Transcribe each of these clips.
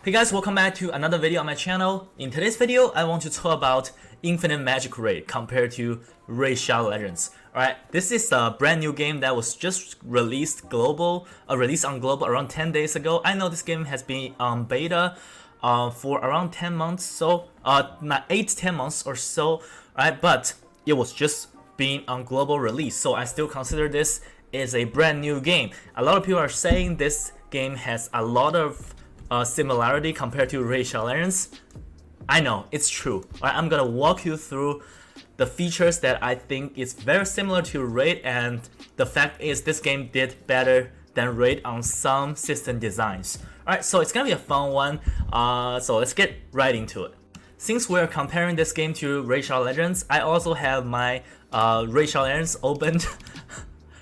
Hey guys, welcome back to another video on my channel. In today's video, I want to talk about Infinite Magicraid compared to Raid Shadow Legends. Alright, this is a brand new game that was just released on global around 10 days ago. I know this game has been on beta for around 10 months, so not 8-10 months or so, right? But it was just being on global release, so I still consider this is a brand new game. A lot of people are saying this game has a lot of similarity compared to Raid Shadow Legends. I know, it's true. Alright, I'm gonna walk you through the features that I think is very similar to Raid, and the fact is this game did better than Raid on some system designs. Alright, so it's gonna be a fun one, so let's get right into it. Since we're comparing this game to Raid Shadow Legends, I also have my Raid Shadow Legends opened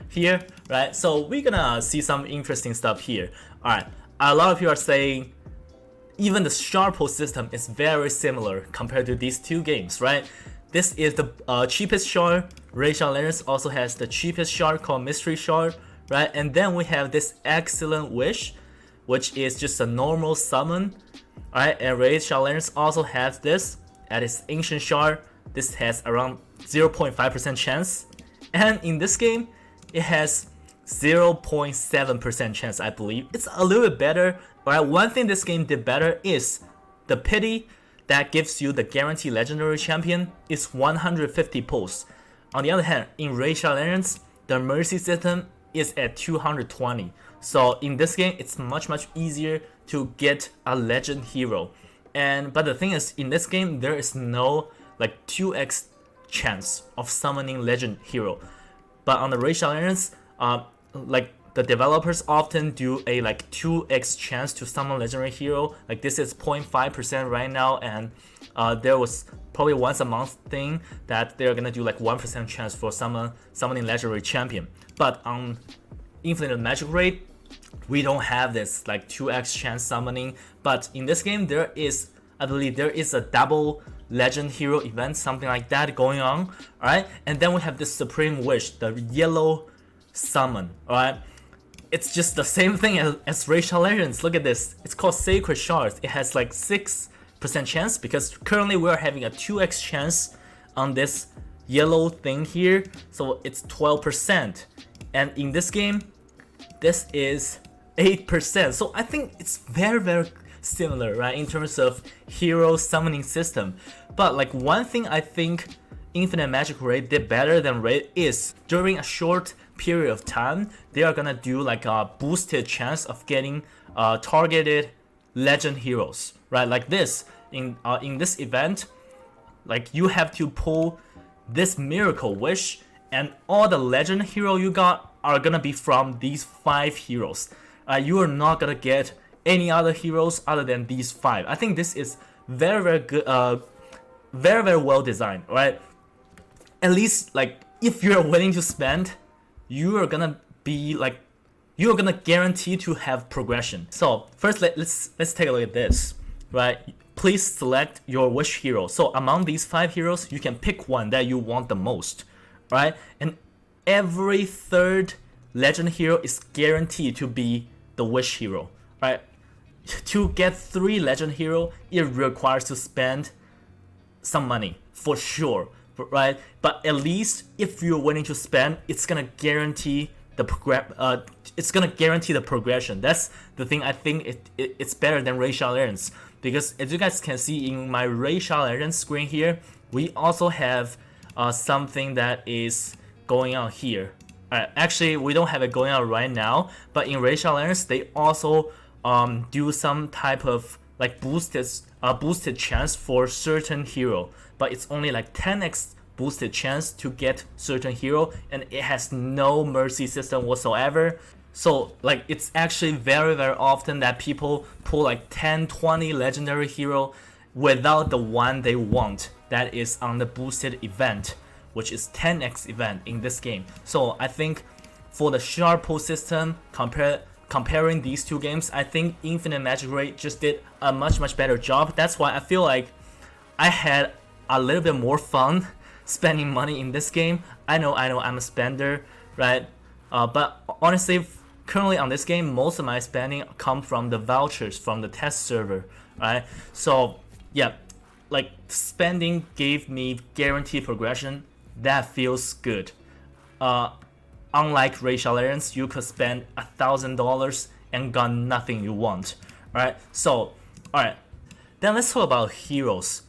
here, right? So we're gonna see some interesting stuff here. Alright, a lot of people are saying even the shard pull system is very similar compared to these two games, right? This is the cheapest shard. Raid Shadow Legends also has the cheapest shard called Mystery Shard, right? And then we have this Excellent Wish, which is just a normal summon, alright? And Raid Shadow Legends also has this at its Ancient Shard. This has around 0.5% chance, and in this game it has 0.7% chance, I believe. It's a little bit better. Alright, one thing this game did better is the pity that gives you the guaranteed legendary champion is 150 pulls. On the other hand, in Raid Shadow Legends, the mercy system is at 220. So in this game, it's much easier to get a legend hero. But the thing is, in this game, there is no like 2x chance of summoning legend hero. But on the Raid Shadow Legends, like the developers often do a like 2x chance to summon legendary hero. Like this is 0.5% right now, and there was probably once a month thing that they're gonna do like 1% chance for summoning legendary champion. But on Infinite Magicraid, we don't have this like 2x chance summoning. But in this game, there is, I believe there is a double legend hero event, something like that going on. Alright, and then we have this Supreme Wish, the yellow summon. Alright, it's just the same thing as Raid Shadow Legends. Look at this, it's called Sacred Shards. It has like 6% chance because currently we're having a 2x chance on this yellow thing here, so it's 12%, and in this game this is 8%. So I think it's very similar, right, in terms of hero summoning system. But like one thing I think Infinite Magicraid did better than Raid is during a short period of time they are gonna do like a boosted chance of getting targeted legend heroes, right? Like this in this event, like you have to pull this Miracle Wish, and all the legend hero you got are gonna be from these 5 heroes. You are not gonna get any other heroes other than these 5. I think this is very good, very well designed, right? At least like if you're willing to spend, you are gonna be like, you're gonna guarantee to have progression. So first let's take a look at this, right? Please select your wish hero. So among these 5 heroes, you can pick one that you want the most, right? And every third legend hero is guaranteed to be the wish hero, right? To get 3 legend hero, it requires to spend some money for sure, right? But at least if you're willing to spend, it's gonna guarantee the progression. That's the thing. I think it's better than Raid Shadow Legends, because as you guys can see in my Raid Shadow Legends screen here, we also have something that is going on here. Actually, we don't have it going on right now, but in Raid Shadow Legends, they also do some type of like boosted chance for certain hero, but it's only like 10x boosted chance to get certain hero, and it has no mercy system whatsoever. So like it's actually very often that people pull like 10-20 legendary hero without the one they want that is on the boosted event, which is 10x event in this game. So I think for the shard pull system, comparing these two games, I think Infinite Magicraid just did a much better job. That's why I feel like I had a little bit more fun spending money in this game. I know I'm a spender, right? But honestly, currently on this game, most of my spending come from the vouchers from the test server, right? So yeah, like spending gave me guaranteed progression. That feels good. Unlike racial alliance, you could spend $1,000 and got nothing you want. Alright, so alright, then let's talk about heroes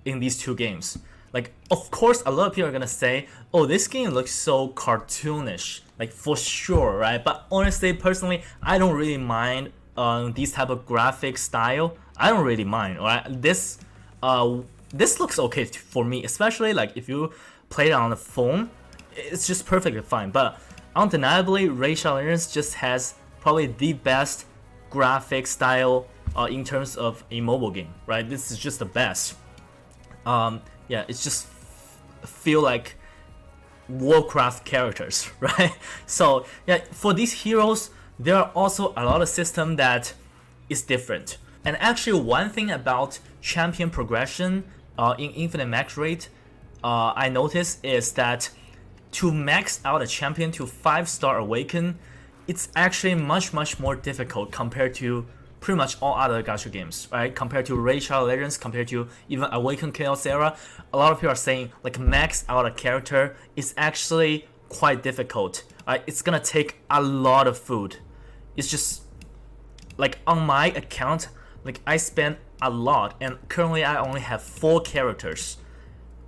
in these two games. Like, of course, a lot of people are gonna say, "Oh, this game looks so cartoonish." Like, for sure, right? But honestly, personally, I don't really mind these type of graphic style. I don't really mind. Alright, this looks okay for me, especially like if you play it on the phone, it's just perfectly fine. But undeniably, Racial Alliance just has probably the best graphic style in terms of a mobile game, right? This is just the best. Yeah, it's just feel like Warcraft characters, right? So yeah, for these heroes, there are also a lot of system that is different. And actually, one thing about champion progression in Infinite Magicraid, I noticed is that to max out a champion to 5-star Awaken, it's actually much more difficult compared to pretty much all other gacha games, right? Compared to Raid Shadow Legends, compared to even Awaken Chaos Era, a lot of people are saying like max out a character is actually quite difficult. It's gonna take a lot of food. It's just like on my account, like I spent a lot, and currently I only have 4 characters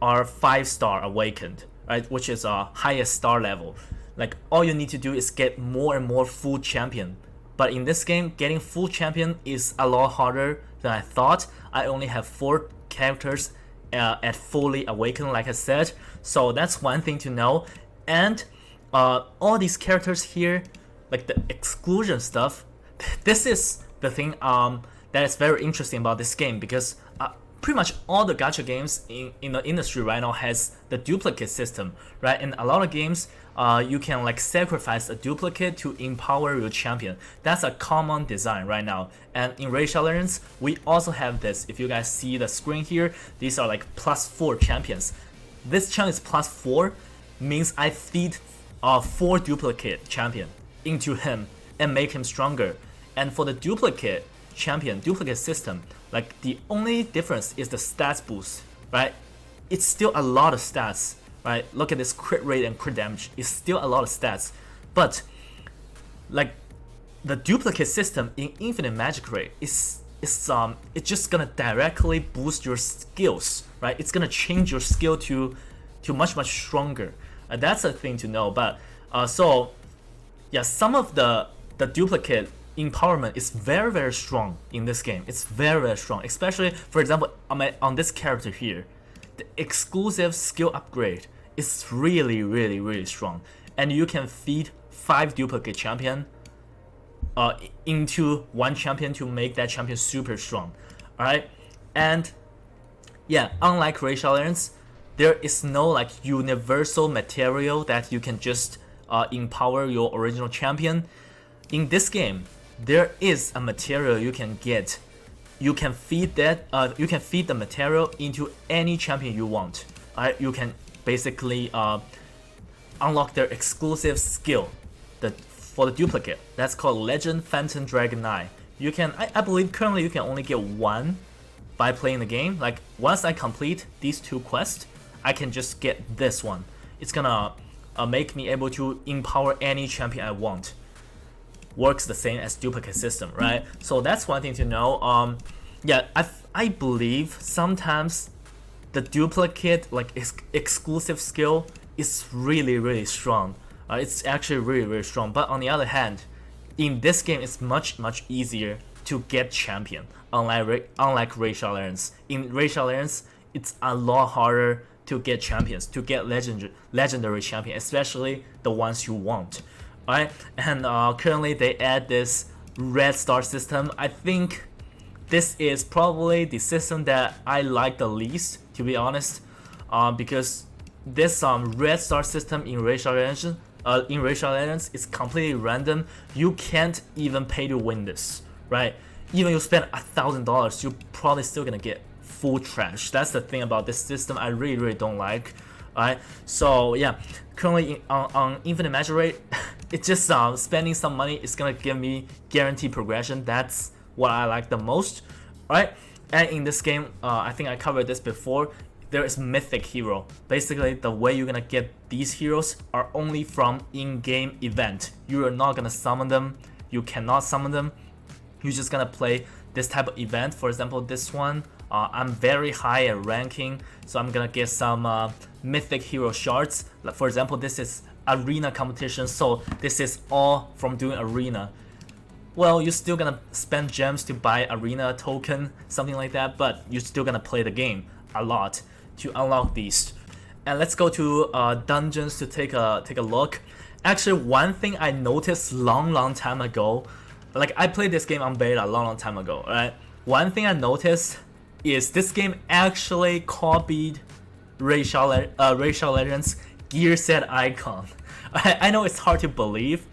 are 5-star awakened, right? Which is a highest star level. Like all you need to do is get more and more full champion. But in this game, getting full champion is a lot harder than I thought. I only have 4 characters at fully awakened, like I said. So that's one thing to know. And all these characters here, like the exclusion stuff, this is the thing that is very interesting about this game, because pretty much all the gacha games in the industry right now has the duplicate system, right? In a lot of games, you can like sacrifice a duplicate to empower your champion. That's a common design right now. And in Raid Shadow Legends, we also have this. If you guys see the screen here, these are like +4 champions. This champion is +4, means I feed 4 duplicate champion into him and make him stronger. And for the duplicate champion, duplicate system, like the only difference is the stats boost, right? It's still a lot of stats, right? Look at this crit rate and crit damage. It's still a lot of stats, but like the duplicate system in Infinite Magicraid is it's just gonna directly boost your skills, right? It's gonna change your skill to much stronger. That's a thing to know. But so yeah, some of the duplicate empowerment is very strong in this game. It's very strong, especially for example on this character here. The exclusive skill upgrade is really strong, and you can feed 5 duplicate champion into one champion to make that champion super strong. Alright, and yeah, unlike Raid Shadow Legends, there is no like universal material that you can just empower your original champion. In this game, there is a material you can get. You can feed that. You can feed the material into any champion you want. You can basically unlock their exclusive skill. For the duplicate, that's called Legend Phantom Dragon Eye. You can, I believe, currently you can only get 1 by playing the game. Like once I complete these 2 quests, I can just get this one. It's gonna make me able to empower any champion I want. Works the same as duplicate system, right? So that's one thing to know. Yeah, I believe sometimes the duplicate like exclusive skill is really strong. It's actually really strong. But on the other hand, in this game, it's much easier to get champion. Unlike Raid Shadow Legends. In Raid Shadow Legends, it's a lot harder to get champions, to get legendary champion, especially the ones you want. Alright, and currently they add this red star system. I think this is probably the system that I like the least, to be honest, because this red star system in Raid Shadow Legends, is completely random. You can't even pay to win this, right? Even you spend $1,000, you're probably still gonna get full trash. That's the thing about this system I really don't like. Alright, so yeah, currently on Infinite Magicraid, it's just spending some money is gonna give me guaranteed progression. That's what I like the most, right? And in this game, I think I covered this before. There is mythic hero. Basically, the way you're gonna get these heroes are only from in-game event. You are not gonna summon them. You cannot summon them. You're just gonna play this type of event. For example, this one, I'm very high at ranking, so I'm gonna get some mythic hero shards. Like, for example, this is arena competition, so this is all from doing arena. Well, you're still gonna spend gems to buy arena token, something like that, but you're still gonna play the game a lot to unlock these. And let's go to dungeons to take a look. Actually, one thing I noticed long time ago, like I played this game on beta a long time ago, right? One thing I noticed is this game actually copied Racial Legends gear set icon. I know it's hard to believe,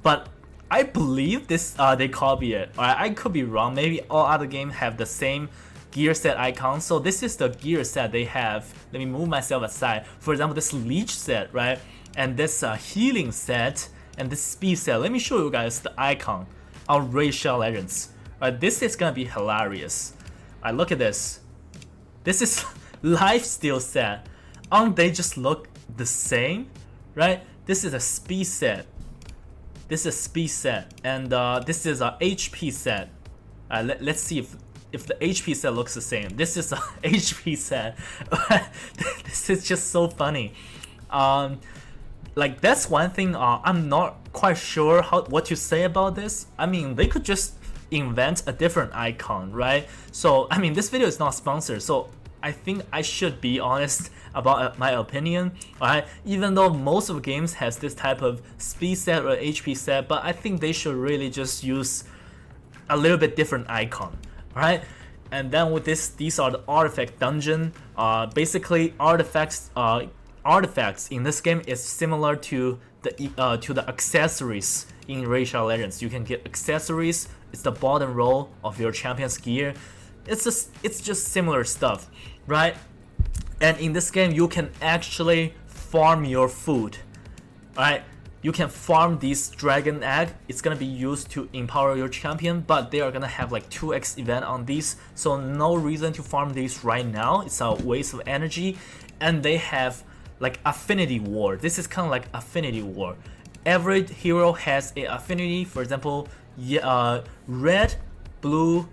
but I believe this they copy it. I could be wrong. Maybe all other games have the same gear set icon. So this is the gear set they have. Let me move myself aside. For example, this leech set, right? And this healing set and this speed set. Let me show you guys the icon on Racial Legends. This is gonna be hilarious. Look at this. This is lifesteal set. They just look the same, right? This is a speed set. This is a speed set, and this is a HP set. Let's see if the HP set looks the same. This is a HP set. This is just so funny. Like that's one thing I'm not quite sure what to say about this. I mean, they could just invent a different icon, right? So I mean, this video is not sponsored, so I think I should be honest about my opinion, right? Even though most of the games has this type of speed set or HP set, but I think they should really just use a little bit different icon, right? And then with this, these are the artifact dungeon. Basically, artifacts in this game is similar to the accessories in Racial Legends. You can get accessories. It's the bottom row of your champion's gear. It's just similar stuff, right? And in this game, you can actually farm your food, right? You can farm these dragon egg. It's gonna be used to empower your champion, but they are gonna have like 2x event on these, so no reason to farm these right now. It's a waste of energy. And they have like affinity war. This is kind of like affinity war. Every hero has a affinity. For example, red, blue,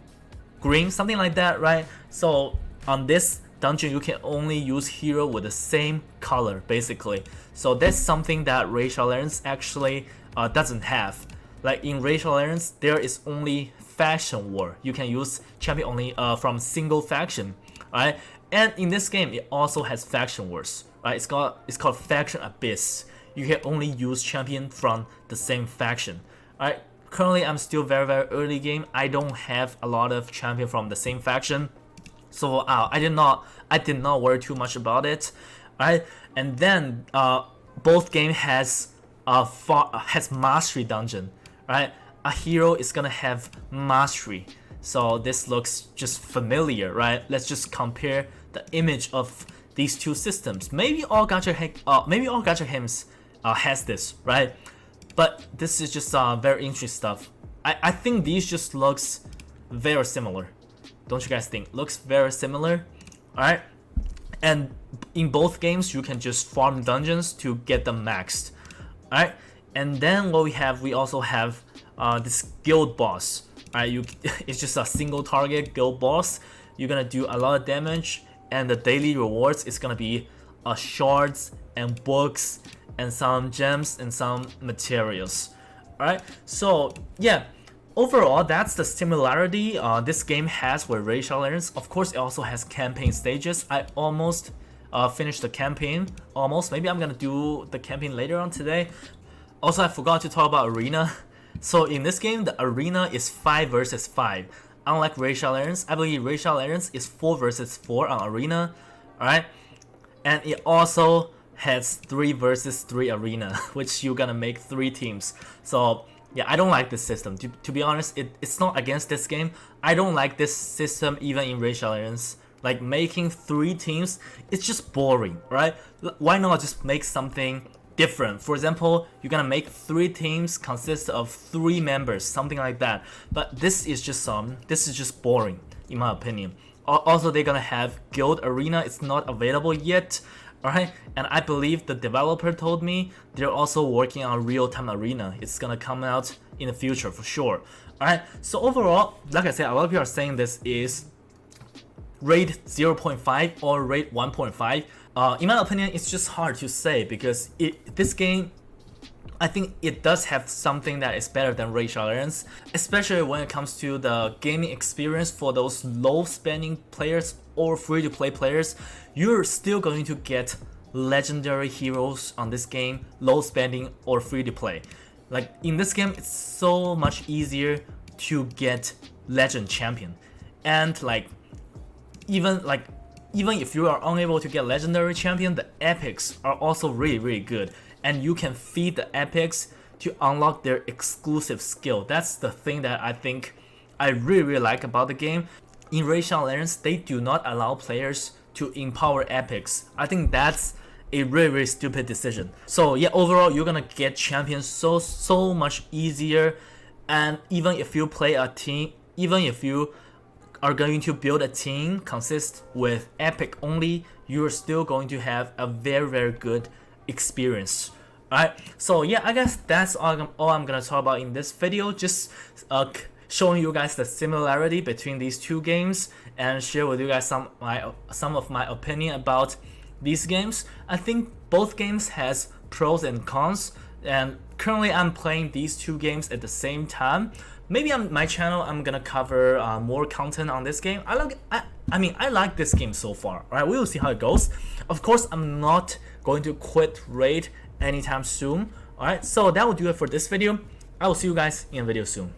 green, something like that, right? So on this dungeon, you can only use hero with the same color, basically. So that's something that Racial Legends actually doesn't have. Like in Racial Legends, there is only faction war. You can use champion only from single faction, right? And in this game, it also has faction wars, right? It's called Faction Abyss. You can only use champion from the same faction, right? Currently, I'm still very early game. I don't have a lot of champion from the same faction, so I did not worry too much about it, right? And then both game has mastery dungeon, right? A hero is gonna have mastery, so this looks just familiar, right? Let's just compare the image of these two systems. Maybe all gacha games has this, right? But this is just very interesting stuff. I think these just looks very similar. Don't you guys think? Looks very similar, alright? And in both games, you can just farm dungeons to get them maxed, alright? And then what we also have this guild boss, alright? It's just a single target guild boss. You're gonna do a lot of damage, and the daily rewards is gonna be shards and books and some gems and some materials. Alright, so yeah, overall that's the similarity this game has with Racial Legends. Of course, it also has campaign stages. I almost finished the campaign, almost. Maybe I'm gonna do the campaign later on today. Also, I forgot to talk about arena. So in this game, the arena is 5 versus 5. Unlike Racial Legends, I believe Racial Legends is 4 versus 4 on arena. Alright, and it also has 3 versus 3 arena, which you're gonna make 3 teams. So yeah, I don't like this system. To be honest, it's not against this game. I don't like this system even in Racial Legends. Like making 3 teams, it's just boring, right? Why not just make something different. For example, you're gonna make 3 teams consist of 3 members, something like that. But this is just boring in my opinion. Also, they're gonna have guild arena. It's not available yet. Alright, and I believe the developer told me they're also working on real-time arena. It's gonna come out in the future for sure. Alright, so overall, like I said, a lot of people are saying this is rate 0.5 or rate 1.5. In my opinion, it's just hard to say because this game, I think it does have something that is better than Raid Shadow Legends, especially when it comes to the gaming experience for those low spending players or free to play players. You're still going to get legendary heroes on this game, low spending or free to play. Like in this game, it's so much easier to get legend champion, and even if you are unable to get legendary champion, the epics are also really good, and you can feed the epics to unlock their exclusive skill. That's the thing that I think I really like about the game. In Raid Shadow Legends, they do not allow players to empower epics. I think that's a really stupid decision. So yeah, overall you're gonna get champions so much easier, and even if you play a team, even if you are going to build a team consist with epic only, you're still going to have a very good experience. Alright, so yeah, I guess that's all I'm gonna talk about in this video. Just showing you guys the similarity between these two games and share with you guys some of my opinion about these games. I think both games has pros and cons, and currently I'm playing these two games at the same time. Maybe on my channel I'm gonna cover more content on this game. I like this game so far. Alright, we will see how it goes. Of course, I'm not going to quit Raid anytime soon. Alright, so that will do it for this video. I will see you guys in a video soon.